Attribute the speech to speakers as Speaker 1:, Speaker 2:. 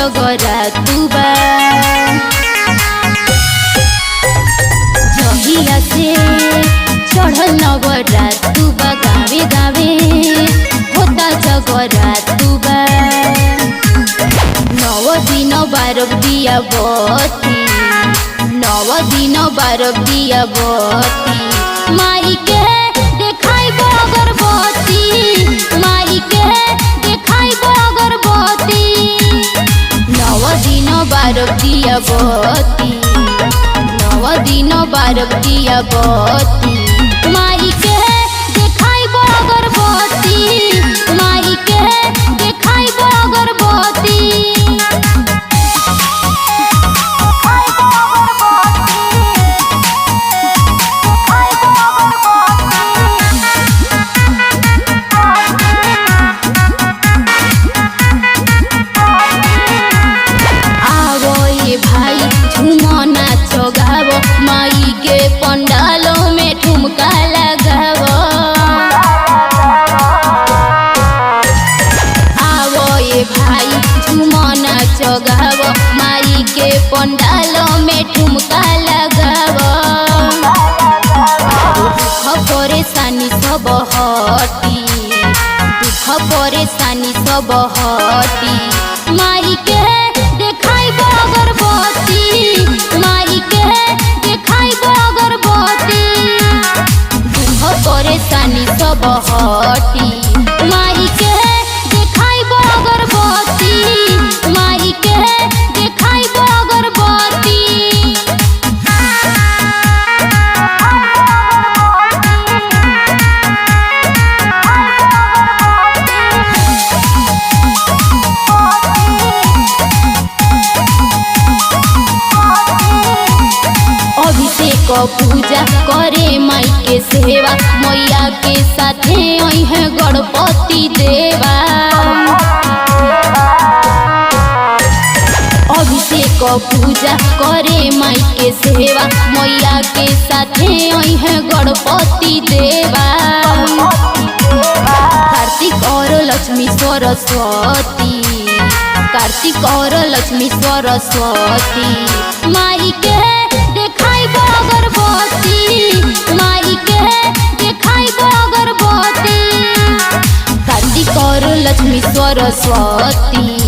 Speaker 1: जगरा तुबा जहिया से चढ़ल नवरा तुबा गावे गावे होता जगरा तुबा 9 दिन बारब दिया बती 9 दिन बारब दिया बती माई के देखाई अगरबत्ती माई के देखाई अगरबत्ती 9 दिन बारब दिया बती 9 दिन बारब दिया बती माई के देखाई अगरबत्ती माई के देखाई अगरबत्ती भाई झूमो नाचो गावो माई के पंडालों में ठुमका लगावो आवो ये भाई झूमो नाचो गावो माई के पंडालों में ठुमका लगावो दुख परेशानी सब हटी दुख परेशानी सब हटी माई के देखाई अगरबत्ती माई के देखाई अगरबत्ती दुख परेशानी सब हटी माई के देखाई अगरबत्ती माई के देखाई अगरबत्ती अभिषेक पूजा करे माई के सेवा मैया के साथे है गणपति देवा अभिषेक पूजा करे माई के सेवा मैया के साथे है गणपति देवा कार्तिक और लक्ष्मी सरस्वती कार्तिक और लक्ष्मी सरस्वती माई के देखाई अगरबत्ती माई के देखाई अगरबत्ती कार्तिक और लक्ष्मी सरस्वती